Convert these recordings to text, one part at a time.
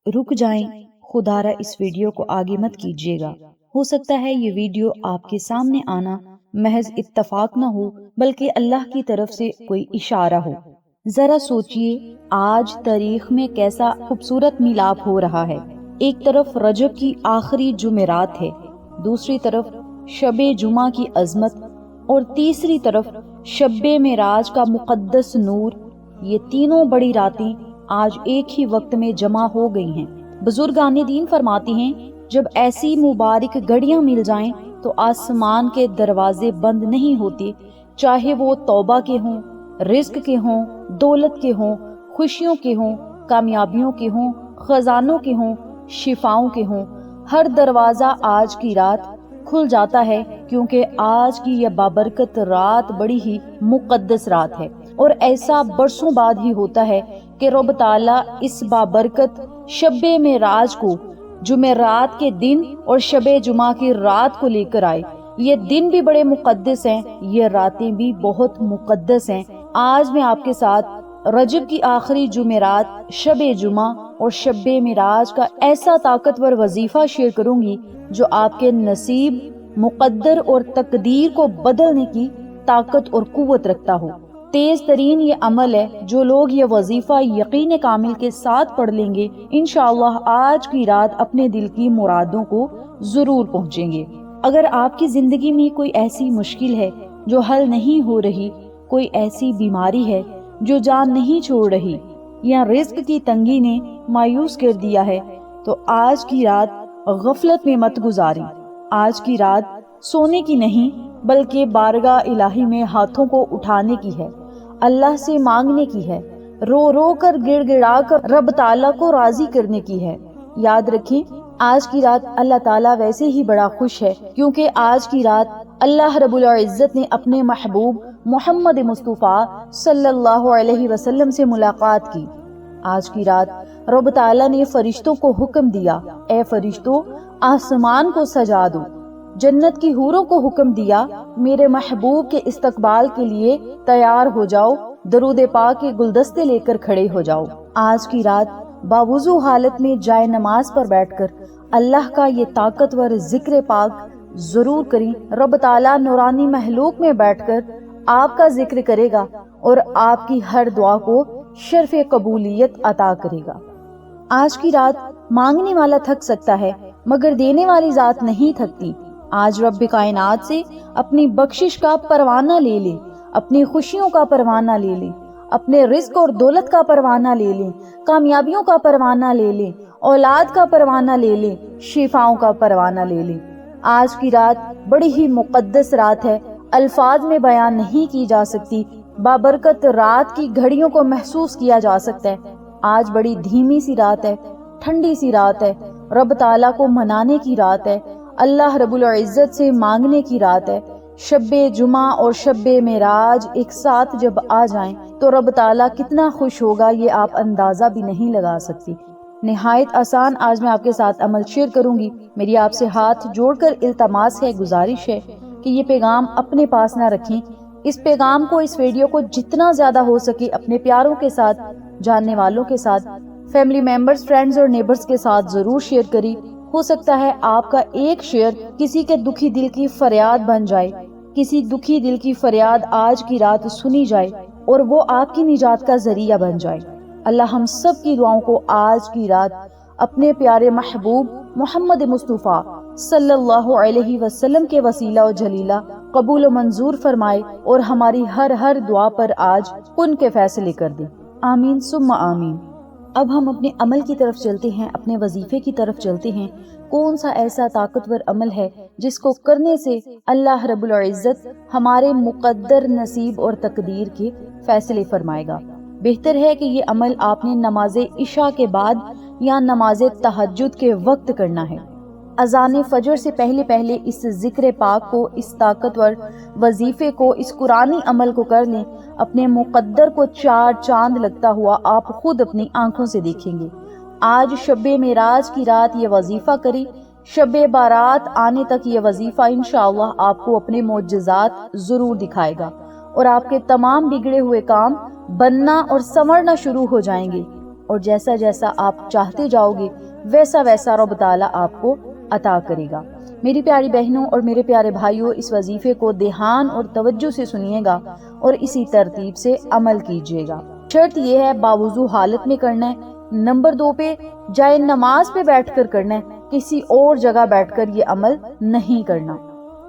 رک جائیں، خدارا اس ویڈیو کو آگے مت کیجیے گا۔ ہو سکتا ہے یہ ویڈیو آپ کے سامنے آنا محض اتفاق نہ ہو بلکہ اللہ کی طرف سے کوئی اشارہ ہو۔ ذرا سوچئے آج تاریخ میں کیسا خوبصورت میلاد ہو رہا ہے۔ ایک طرف رجب کی آخری جمعرات ہے، دوسری طرف شب جمعہ کی عظمت اور تیسری طرف شب معراج کا مقدس نور۔ یہ تینوں بڑی راتیں آج ایک ہی وقت میں جمع ہو گئی ہیں۔ بزرگان دین فرماتے ہیں جب ایسی مبارک گھڑیاں مل جائیں تو آسمان کے دروازے بند نہیں ہوتے، چاہے وہ توبہ کے ہوں، رزق کے ہوں، دولت کے ہوں، خوشیوں کے ہوں، کامیابیوں کے ہوں، خزانوں کے ہوں، شفاؤں کے ہوں۔ ہر دروازہ آج کی رات کھل جاتا ہے کیونکہ آج کی یہ بابرکت رات بڑی ہی مقدس رات ہے، اور ایسا برسوں بعد ہی ہوتا ہے کہ رب تعالیٰ اس بابرکت شب معراج کو جمعرات کے دن اور شب جمعہ کی رات کو لے کر آئے۔ یہ دن بھی بڑے مقدس ہیں، یہ راتیں بھی بہت مقدس ہیں۔ آج میں آپ کے ساتھ رجب کی آخری جمعرات، شب جمعہ اور شب معراج کا ایسا طاقتور وظیفہ شیئر کروں گی جو آپ کے نصیب، مقدر اور تقدیر کو بدلنے کی طاقت اور قوت رکھتا ہو۔ تیز ترین یہ عمل ہے، جو لوگ یہ وظیفہ یقین کامل کے ساتھ پڑھ لیں گے انشاءاللہ آج کی رات اپنے دل کی مرادوں کو ضرور پہنچیں گے۔ اگر آپ کی زندگی میں کوئی ایسی مشکل ہے جو حل نہیں ہو رہی، کوئی ایسی بیماری ہے جو جان نہیں چھوڑ رہی، یا رزق کی تنگی نے مایوس کر دیا ہے، تو آج کی رات غفلت میں مت گزاریں۔ آج کی رات سونے کی نہیں بلکہ بارگاہ الہی میں ہاتھوں کو اٹھانے کی ہے، اللہ سے مانگنے کی ہے، رو رو کر گڑ گڑا کر رب تعالیٰ کو راضی کرنے کی ہے۔ یاد رکھیں آج کی رات اللہ تعالیٰ ویسے ہی بڑا خوش ہے کیونکہ آج کی رات اللہ رب العزت نے اپنے محبوب محمد مصطفیٰ صلی اللہ علیہ وسلم سے ملاقات کی۔ آج کی رات رب تعالیٰ نے فرشتوں کو حکم دیا، اے فرشتوں آسمان کو سجا دو۔ جنت کی حوروں کو حکم دیا، میرے محبوب کے استقبال کے لیے تیار ہو جاؤ، درود پاک کے گلدستے لے کر کھڑے ہو جاؤ۔ آج کی رات باوضو حالت میں جائے نماز پر بیٹھ کر اللہ کا یہ طاقتور ذکر پاک ضرور کریں۔ رب تعالیٰ نورانی محلوق میں بیٹھ کر آپ کا ذکر کرے گا اور آپ کی ہر دعا کو شرف قبولیت عطا کرے گا۔ آج کی رات مانگنے والا تھک سکتا ہے مگر دینے والی ذات نہیں تھکتی۔ آج رب کائنات سے اپنی بخشش کا پروانہ لے لے، اپنی خوشیوں کا پروانہ لے لے، اپنے رزق اور دولت کا پروانہ لے لیں، کامیابیوں کا پروانہ لے لیں، اولاد کا پروانہ لے لیں، شفاؤں کا پروانہ لے لیں۔ آج کی رات بڑی ہی مقدس رات ہے، الفاظ میں بیان نہیں کی جا سکتی۔ بابرکت رات کی گھڑیوں کو محسوس کیا جا سکتا ہے۔ آج بڑی دھیمی سی رات ہے، ٹھنڈی سی رات ہے، رب تعالیٰ کو منانے کی رات ہے، اللہ رب العزت سے مانگنے کی رات ہے۔ شب جمعہ اور شب معراج ایک ساتھ جب آ جائیں تو رب تعالیٰ کتنا خوش ہوگا یہ آپ اندازہ بھی نہیں لگا سکتی۔ نہایت آسان آج میں آپ کے ساتھ عمل شیئر کروں گی۔ میری آپ سے ہاتھ جوڑ کر التماس ہے، گزارش ہے کہ یہ پیغام اپنے پاس نہ رکھیں۔ اس پیغام کو، اس ویڈیو کو جتنا زیادہ ہو سکے اپنے پیاروں کے ساتھ، جاننے والوں کے ساتھ، فیملی میمبرز، فرینڈز اور نیبرز کے ساتھ ضرور شیئر کریں۔ ہو سکتا ہے آپ کا ایک شیئر کسی کے دکھی دل کی فریاد بن جائے، کسی دکھی دل کی فریاد آج کی رات سنی جائے اور وہ آپ کی نجات کا ذریعہ بن جائے۔ اللہ ہم سب کی دعاؤں کو آج کی رات اپنے پیارے محبوب محمد مصطفیٰ صلی اللہ علیہ وسلم کے وسیلہ و جلیلہ قبول و منظور فرمائے اور ہماری ہر دعا پر آج کن کے فیصلے کر دے۔ آمین ثم آمین۔ اب ہم اپنے عمل کی طرف چلتے ہیں، اپنے وظیفے کی طرف چلتے ہیں۔ کون سا ایسا طاقتور عمل ہے جس کو کرنے سے اللہ رب العزت ہمارے مقدر نصیب اور تقدیر کے فیصلے فرمائے گا؟ بہتر ہے کہ یہ عمل آپ نے نماز عشاء کے بعد یا نماز تہجد کے وقت کرنا ہے۔ اذان فجر سے پہلے اس ذکر پاک کو، اس طاقتور وظیفے کو، اس قرآنی عمل کو کر لیں۔ اپنے مقدر کو چار چاند لگتا ہوا آپ خود اپنی آنکھوں سے دیکھیں گے۔ آج شب معراج کی رات یہ وظیفہ کریں، شب بارات آنے تک یہ وظیفہ انشاءاللہ آپ کو اپنے معجزات ضرور دکھائے گا اور آپ کے تمام بگڑے ہوئے کام بننا اور سنورنا شروع ہو جائیں گے۔ اور جیسا جیسا آپ چاہتے جاؤ گے ویسا ویسا رب تعالیٰ آپ کو عطا کرے گا۔ میری پیاری بہنوں اور میرے پیارے بھائیوں، اس وظیفے کو دھیان اور توجہ سے سنیے گا اور اسی ترتیب سے عمل کیجیے گا۔ شرط یہ ہے باوضو حالت میں کرنا ہے۔ نمبر 2 پہ جائے نماز پہ بیٹھ کر کرنا ہے، کسی اور جگہ بیٹھ کر یہ عمل نہیں کرنا۔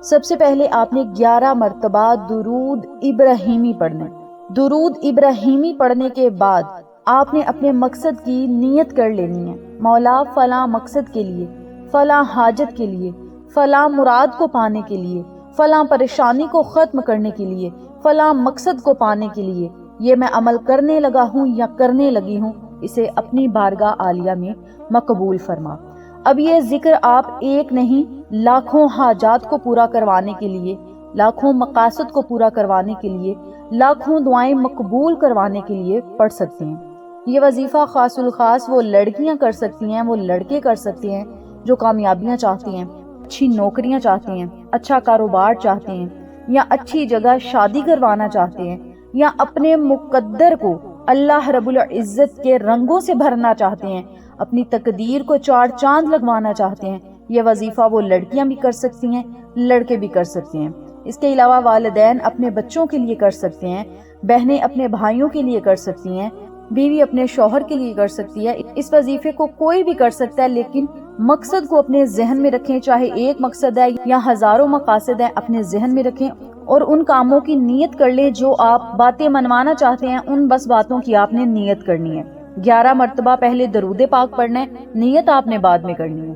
سب سے پہلے آپ نے 11 مرتبہ درود ابراہیمی پڑھنا ہے۔ درود ابراہیمی پڑھنے کے بعد آپ نے اپنے مقصد کی نیت کر لینی ہے۔ مولا فلاں مقصد کے لیے، فلاں حاجت کے لیے، فلاں مراد کو پانے کے لیے، فلاں پریشانی کو ختم کرنے کے لیے، فلاں مقصد کو پانے کے لیے یہ میں عمل کرنے لگا ہوں یا کرنے لگی ہوں، اسے اپنی بارگاہ عالیہ میں مقبول فرما۔ اب یہ ذکر آپ ایک نہیں لاکھوں حاجات کو پورا کروانے کے لیے، لاکھوں مقاصد کو پورا کروانے کے لیے، لاکھوں دعائیں مقبول کروانے کے لیے پڑھ سکتے ہیں۔ یہ وظیفہ خاص الخاص وہ لڑکیاں کر سکتی ہیں، وہ لڑکے کر سکتے ہیں جو کامیابیاں چاہتے ہیں، اچھی نوکریاں چاہتے ہیں، اچھا کاروبار چاہتے ہیں، یا اچھی جگہ شادی کروانا چاہتے ہیں، یا اپنے مقدر کو اللہ رب العزت کے رنگوں سے بھرنا چاہتے ہیں، اپنی تقدیر کو 4 چاند لگوانا چاہتے ہیں۔ یہ وظیفہ وہ لڑکیاں بھی کر سکتی ہیں، لڑکے بھی کر سکتے ہیں۔ اس کے علاوہ والدین اپنے بچوں کے لیے کر سکتے ہیں، بہنیں اپنے بھائیوں کے لیے کر سکتی ہیں، بیوی اپنے شوہر کے لیے کر سکتی ہے۔ اس وظیفے کو کوئی بھی کر سکتا ہے، لیکن مقصد کو اپنے ذہن میں رکھیں، چاہے ایک مقصد ہے یا ہزاروں مقاصد ہیں، اپنے ذہن میں رکھیں اور ان کاموں کی نیت کر لیں جو آپ باتیں منوانا چاہتے ہیں، ان بس باتوں کی آپ نے نیت کرنی ہے۔ 11 مرتبہ پہلے درود پاک پڑھنا ہے، نیت آپ نے بعد میں کرنی ہے۔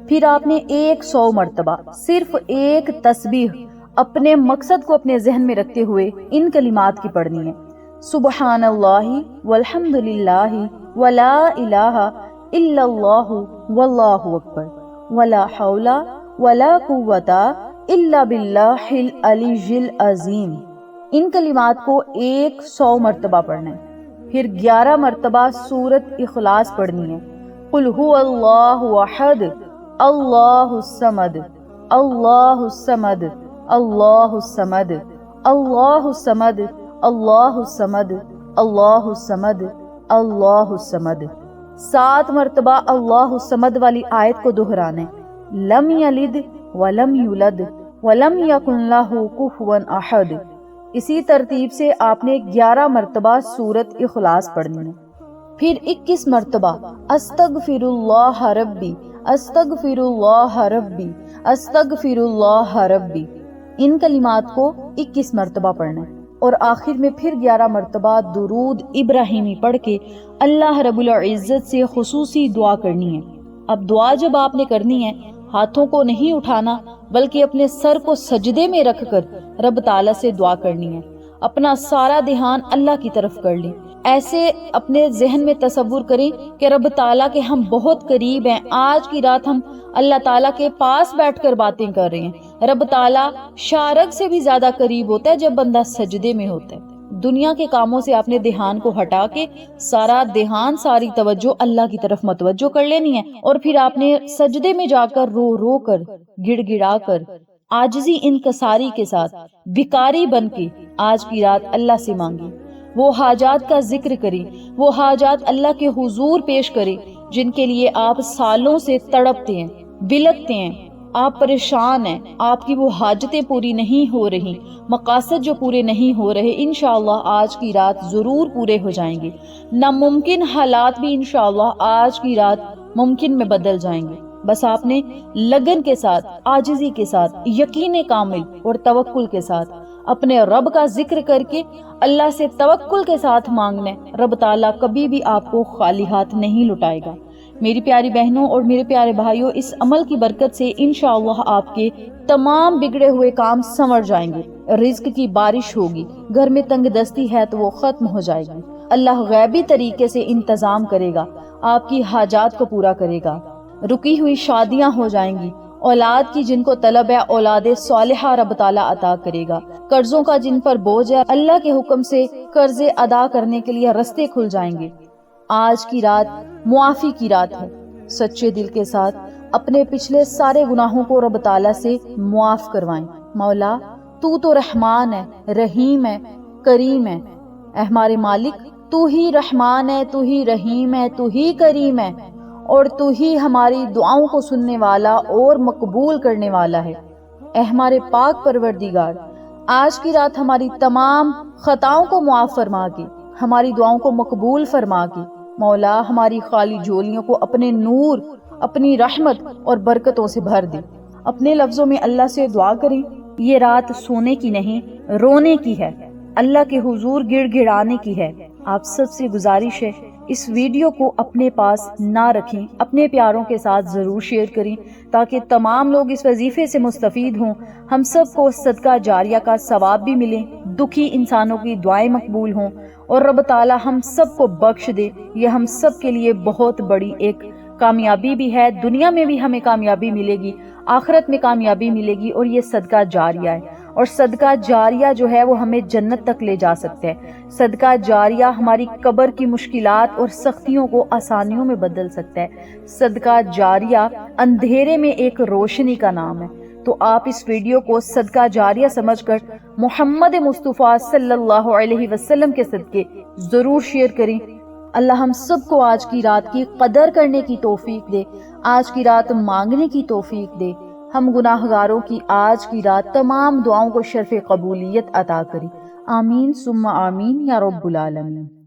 پھر آپ نے 100 مرتبہ صرف ایک تسبیح اپنے مقصد کو اپنے ذہن میں رکھتے ہوئے ان کلمات کی پڑھنی ہے: سبحان اللہ والحمد للہ ولا الہ الا اللہ واللہ اکبر ولا حول ولا قوت الا باللہ العلی العظیم۔ ان کلمات کو 100 مرتبہ پڑھنا ہے۔ پھر 11 مرتبہ سورۃ اخلاص پڑھنی ہے: قل هو اللہ احد اللہ الصمد اللہ الصمد اللہ الصمد اللہ الصمد اللہ الصمد اللہ الصمد اللہ الصمد۔ 7 مرتبہ اللہ الصمد والی آیت کو دہرانا ہے: لم یلد ولم یولد ولم یکن لہ کفوا احد۔ اسی ترتیب سے آپ نے 11 مرتبہ سورۃ اخلاص پڑھنی ہے۔ پھر 21 مرتبہ استغفر اللہ ربی استغفر اللہ ربی استغفر اللہ ربی۔ ان کلمات کو 21 مرتبہ پڑھنا ہے اور آخر میں پھر 11 مرتبہ درود ابراہیمی پڑھ کے اللہ رب العزت سے خصوصی دعا کرنی ہے۔ اب دعا جب آپ نے کرنی ہے، ہاتھوں کو نہیں اٹھانا بلکہ اپنے سر کو سجدے میں رکھ کر رب تعالیٰ سے دعا کرنی ہے۔ اپنا سارا دھیان اللہ کی طرف کر لیں۔ ایسے اپنے ذہن میں تصور کریں کہ رب تعالیٰ کے ہم بہت قریب ہیں، آج کی رات ہم اللہ تعالیٰ کے پاس بیٹھ کر باتیں کر رہے ہیں۔ رب تعالیٰ شارک سے بھی زیادہ قریب ہوتا ہے جب بندہ سجدے میں ہوتا ہے۔ دنیا کے کاموں سے اپنے دھیان کو ہٹا کے سارا دھیان، ساری توجہ اللہ کی طرف متوجہ کر لینی ہے، اور پھر آپ نے سجدے میں جا کر رو رو کر، گڑ گڑا کر، عاجزی انکساری کے ساتھ، بھکاری بن کے آج کی رات اللہ سے مانگی۔ وہ حاجات کا ذکر کریں، وہ حاجات اللہ کے حضور پیش کریں جن کے لیے آپ سالوں سے تڑپتے ہیں، بلکتے ہیں، آپ پریشان ہیں، آپ کی وہ حاجتیں پوری نہیں ہو رہی، مقاصد جو پورے نہیں ہو رہے، انشاءاللہ آج کی رات ضرور پورے ہو جائیں گے۔ ناممکن حالات بھی انشاءاللہ آج کی رات ممکن میں بدل جائیں گے۔ بس آپ نے لگن کے ساتھ، عاجزی کے ساتھ، یقین کامل اور توکل کے ساتھ اپنے رب کا ذکر کر کے اللہ سے توکل کے ساتھ مانگنا ہے۔ رب تعالیٰ کبھی بھی آپ کو خالی ہاتھ نہیں لٹائے گا۔ میری پیاری بہنوں اور میرے پیارے بھائیوں، اس عمل کی برکت سے انشاءاللہ آپ کے تمام بگڑے ہوئے کام سنور جائیں گے، رزق کی بارش ہوگی، گھر میں تنگ دستی ہے تو وہ ختم ہو جائے گی، اللہ غیبی طریقے سے انتظام کرے گا، آپ کی حاجات کو پورا کرے گا، رکی ہوئی شادیاں ہو جائیں گی، اولاد کی جن کو طلب ہے اولاد صالحہ رب تعالیٰ عطا کرے گا، قرضوں کا جن پر بوجھ ہے اللہ کے حکم سے قرضے ادا کرنے کے لیے رستے کھل جائیں گے۔ آج کی رات معافی کی رات ہے۔ سچے دل کے ساتھ اپنے پچھلے سارے گناہوں کو رب تعالیٰ سے معاف کروائیں۔ مولا تو رحمان ہے، رحیم ہے، کریم ہے، اے ہمارے مالک تو ہی رحمان ہے، تو ہی رحیم ہے، تو ہی کریم ہے، اور تو ہی ہماری دعاؤں کو سننے والا اور مقبول کرنے والا ہے۔ اے ہمارے پاک پروردگار، آج کی رات ہماری تمام خطاؤں کو معاف فرما کے، ہماری دعاؤں کو مقبول فرما کے، مولا ہماری خالی جھولیوں کو اپنے نور، اپنی رحمت اور برکتوں سے بھر دے۔ اپنے لفظوں میں اللہ سے دعا کریں، یہ رات سونے کی نہیں، رونے کی ہے، اللہ کے حضور گڑ گڑانے کی ہے۔ آپ سب سے گزارش ہے، اس ویڈیو کو اپنے پاس نہ رکھیں، اپنے پیاروں کے ساتھ ضرور شیئر کریں تاکہ تمام لوگ اس وظیفے سے مستفید ہوں، ہم سب کو صدقہ جاریہ کا ثواب بھی ملے، دکھی انسانوں کی دعائیں مقبول ہوں، اور رب تعالی ہم سب کو بخش دے۔ یہ ہم سب کے لیے بہت بڑی ایک کامیابی بھی ہے، دنیا میں بھی ہمیں کامیابی ملے گی، آخرت میں کامیابی ملے گی، اور یہ صدقہ جاریہ ہے۔ اور صدقہ جاریہ جو ہے وہ ہمیں جنت تک لے جا سکتا ہے۔ صدقہ جاریہ ہماری قبر کی مشکلات اور سختیوں کو آسانیوں میں بدل سکتا ہے۔ صدقہ جاریہ اندھیرے میں ایک روشنی کا نام ہے۔ تو آپ اس ویڈیو کو صدقہ جاریہ سمجھ کر محمد مصطفیٰ صلی اللہ علیہ وسلم کے صدقے ضرور شیئر کریں۔ اللہ ہم سب کو آج کی رات کی قدر کرنے کی توفیق دے، آج کی رات مانگنے کی توفیق دے۔ ہم گناہ گاروں کی آج کی رات تمام دعاؤں کو شرف قبولیت عطا کرے۔ آمین ثم آمین یا رب العالمین۔